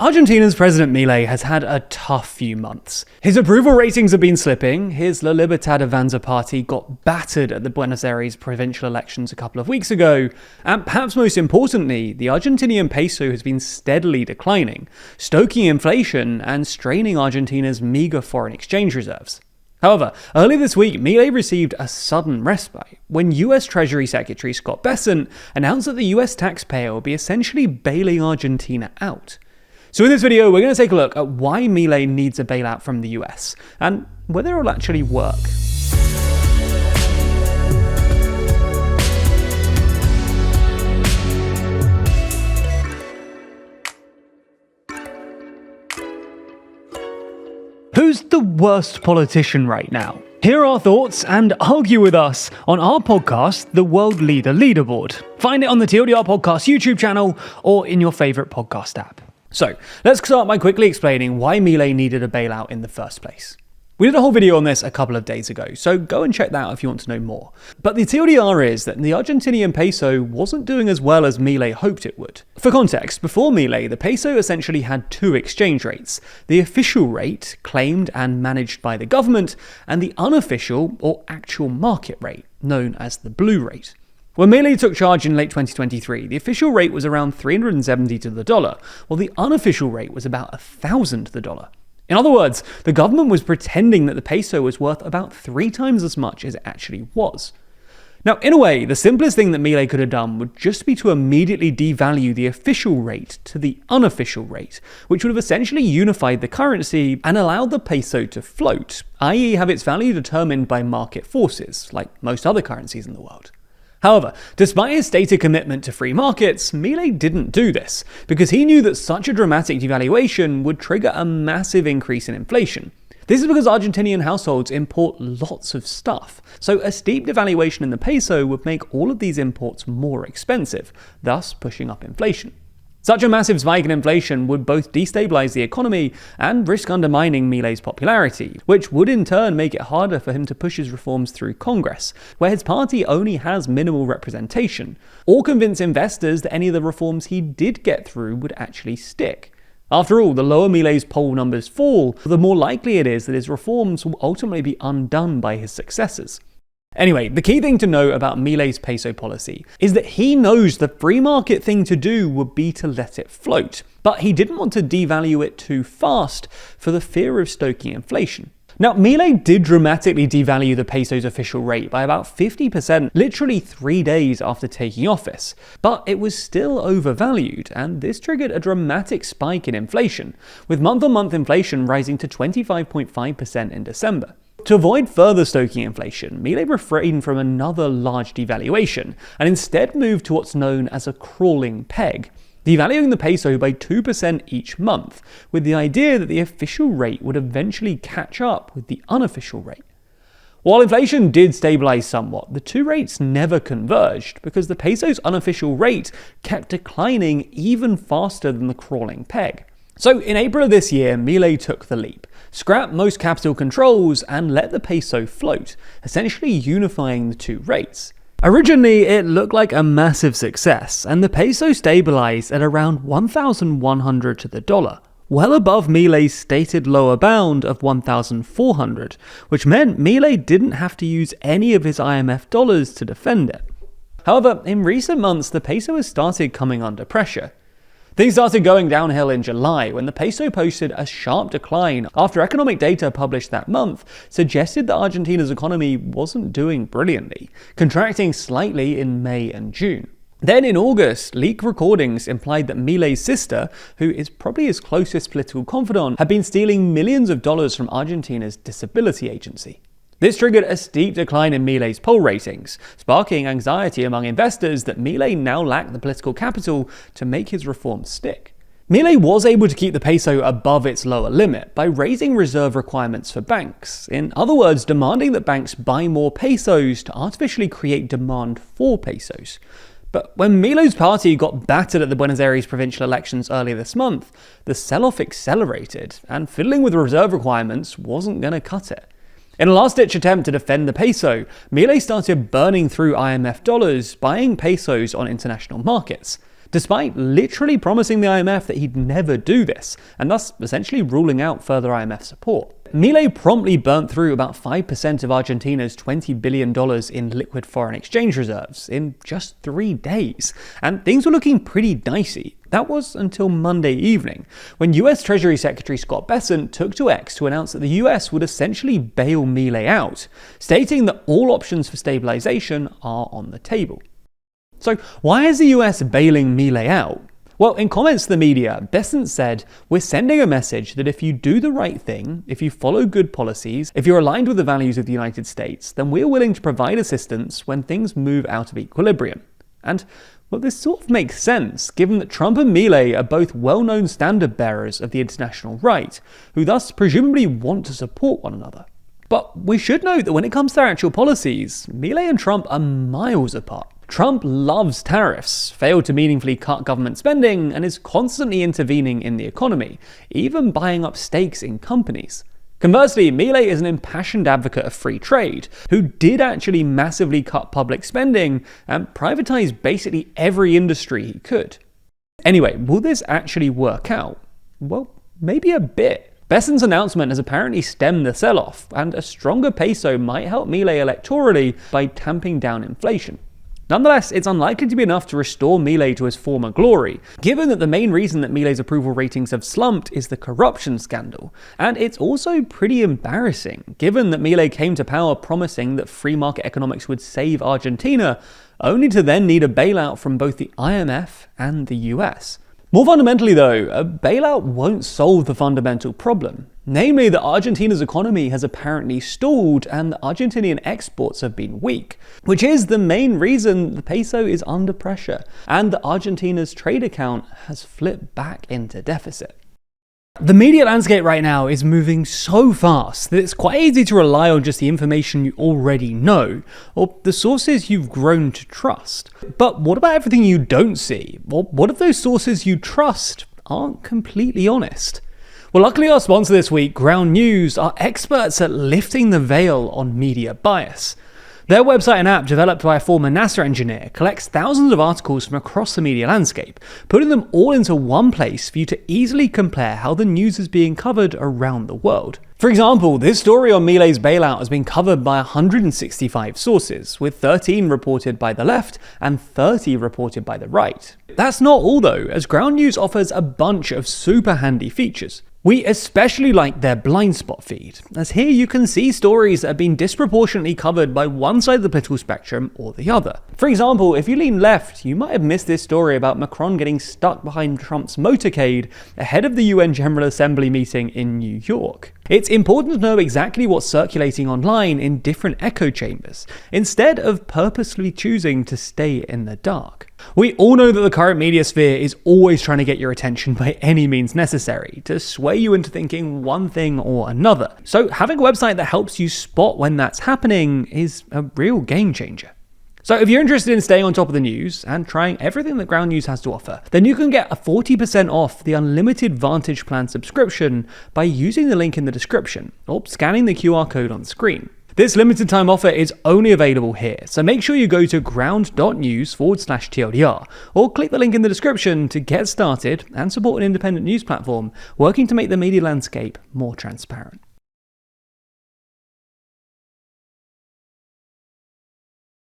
Argentina's President Milei has had a tough few months. His approval ratings have been slipping, his La Libertad Avanza party got battered at the Buenos Aires provincial elections a couple of weeks ago, and perhaps most importantly, the Argentinian peso has been steadily declining, stoking inflation and straining Argentina's meager foreign exchange reserves. However, earlier this week, Milei received a sudden respite when US Treasury Secretary Scott Bessent announced that the US taxpayer will be essentially bailing Argentina out. So in this video, we're going to take a look at why Milei needs a bailout from the US, and whether it will actually work. Who's the worst politician right now? Here are our thoughts, and argue with us on our podcast, The World Leader Leaderboard. Find it on the TLDR Podcast YouTube channel or in your favourite podcast app. So, let's start by quickly explaining why Milei needed a bailout in the first place. We did a whole video on this a couple of days ago, so go and check that out if you want to know more. But the TLDR is that the Argentinian peso wasn't doing as well as Milei hoped it would. For context, before Milei, the peso essentially had two exchange rates: the official rate, claimed and managed by the government, and the unofficial or actual market rate, known as the blue rate. When Milei took charge in late 2023, the official rate was around 370 to the dollar, while the unofficial rate was about 1,000 to the dollar. In other words, the government was pretending that the peso was worth about 3 times as much as it actually was. Now, in a way, the simplest thing that Milei could have done would just be to immediately devalue the official rate to the unofficial rate, which would have essentially unified the currency and allowed the peso to float, i.e. have its value determined by market forces, like most other currencies in the world. However, despite his stated commitment to free markets, Milei didn't do this, because he knew that such a dramatic devaluation would trigger a massive increase in inflation. This is because Argentinian households import lots of stuff, so a steep devaluation in the peso would make all of these imports more expensive, thus pushing up inflation. Such a massive spike in inflation would both destabilize the economy and risk undermining Milei's popularity, which would in turn make it harder for him to push his reforms through Congress, where his party only has minimal representation, or convince investors that any of the reforms he did get through would actually stick. After all, the lower Milei's poll numbers fall, the more likely it is that his reforms will ultimately be undone by his successors. Anyway, the key thing to know about Milei's peso policy is that he knows the free market thing to do would be to let it float, but he didn't want to devalue it too fast for the fear of stoking inflation. Now, Milei did dramatically devalue the peso's official rate by about 50% literally 3 days after taking office, but it was still overvalued, and this triggered a dramatic spike in inflation, with month-on-month inflation rising to 25.5% in December. To avoid further stoking inflation, Milei refrained from another large devaluation and instead moved to what's known as a crawling peg, devaluing the peso by 2% each month, with the idea that the official rate would eventually catch up with the unofficial rate. While inflation did stabilize somewhat, the two rates never converged because the peso's unofficial rate kept declining even faster than the crawling peg. So in April of this year, Milei took the leap, scrapped most capital controls and let the peso float, essentially unifying the two rates. Originally, it looked like a massive success, and the peso stabilized at around 1,100 to the dollar, well above Milei's stated lower bound of 1,400, which meant Milei didn't have to use any of his IMF dollars to defend it. However, in recent months, the peso has started coming under pressure. Things started going downhill in July when the peso posted a sharp decline after economic data published that month suggested that Argentina's economy wasn't doing brilliantly, contracting slightly in May and June. Then in August, leaked recordings implied that Milei's sister, who is probably his closest political confidant, had been stealing millions of dollars from Argentina's disability agency. This triggered a steep decline in Milei's poll ratings, sparking anxiety among investors that Milei now lacked the political capital to make his reforms stick. Milei was able to keep the peso above its lower limit by raising reserve requirements for banks, in other words, demanding that banks buy more pesos to artificially create demand for pesos. But when Milei's party got battered at the Buenos Aires provincial elections earlier this month, the sell-off accelerated, and fiddling with reserve requirements wasn't going to cut it. In a last-ditch attempt to defend the peso, Milei started burning through IMF dollars, buying pesos on international markets. despite literally promising the IMF that he'd never do this, and thus essentially ruling out further IMF support. Milei promptly burnt through about 5% of Argentina's $20 billion in liquid foreign exchange reserves in just 3 days, and things were looking pretty dicey. That was until Monday evening, when US Treasury Secretary Scott Bessent took to X to announce that the US would essentially bail Milei out, stating that all options for stabilization are on the table. So why is the US bailing Milei out? Well, in comments to the media, Bessent said, "We're sending a message that if you do the right thing, if you follow good policies, if you're aligned with the values of the United States, then we're willing to provide assistance when things move out of equilibrium." And, well, this sort of makes sense, given that Trump and Milei are both well-known standard bearers of the international right, who thus presumably want to support one another. But we should note that when it comes to their actual policies, Milei and Trump are miles apart. Trump loves tariffs, failed to meaningfully cut government spending, and is constantly intervening in the economy, even buying up stakes in companies. Conversely, Milei is an impassioned advocate of free trade, who did actually massively cut public spending and privatize basically every industry he could. Anyway, will this actually work out? Well, maybe a bit. Bessent's announcement has apparently stemmed the sell-off, and a stronger peso might help Milei electorally by tamping down inflation. Nonetheless, it's unlikely to be enough to restore Milei to his former glory, given that the main reason that Milei's approval ratings have slumped is the corruption scandal. And it's also pretty embarrassing, given that Milei came to power promising that free market economics would save Argentina, only to then need a bailout from both the IMF and the US. More fundamentally though, a bailout won't solve the fundamental problem, namely that Argentina's economy has apparently stalled and the Argentinian exports have been weak, which is the main reason the peso is under pressure and that Argentina's trade account has flipped back into deficit. The media landscape right now is moving so fast that it's quite easy to rely on just the information you already know, or the sources you've grown to trust. But what about everything you don't see? Or what if those sources you trust aren't completely honest? Well, luckily our sponsor this week, Ground News, are experts at lifting the veil on media bias. Their website and app, developed by a former NASA engineer, collects thousands of articles from across the media landscape, putting them all into one place for you to easily compare how the news is being covered around the world. For example, this story on Milei's bailout has been covered by 165 sources, with 13 reported by the left and 30 reported by the right. That's not all though, as Ground News offers a bunch of super handy features. We especially like their blind spot feed, as here you can see stories that have been disproportionately covered by one side of the political spectrum or the other. For example, if you lean left, you might have missed this story about Macron getting stuck behind Trump's motorcade ahead of the UN General Assembly meeting in New York. It's important to know exactly what's circulating online in different echo chambers, instead of purposely choosing to stay in the dark. We all know that the current media sphere is always trying to get your attention by any means necessary, to sway you into thinking one thing or another. So having a website that helps you spot when that's happening is a real game changer. So if you're interested in staying on top of the news and trying everything that Ground News has to offer, then you can get a 40% off the unlimited Vantage Plan subscription by using the link in the description or scanning the QR code on screen. This limited time offer is only available here, so make sure you go to ground.news/TLDR or click the link in the description to get started and support an independent news platform working to make the media landscape more transparent.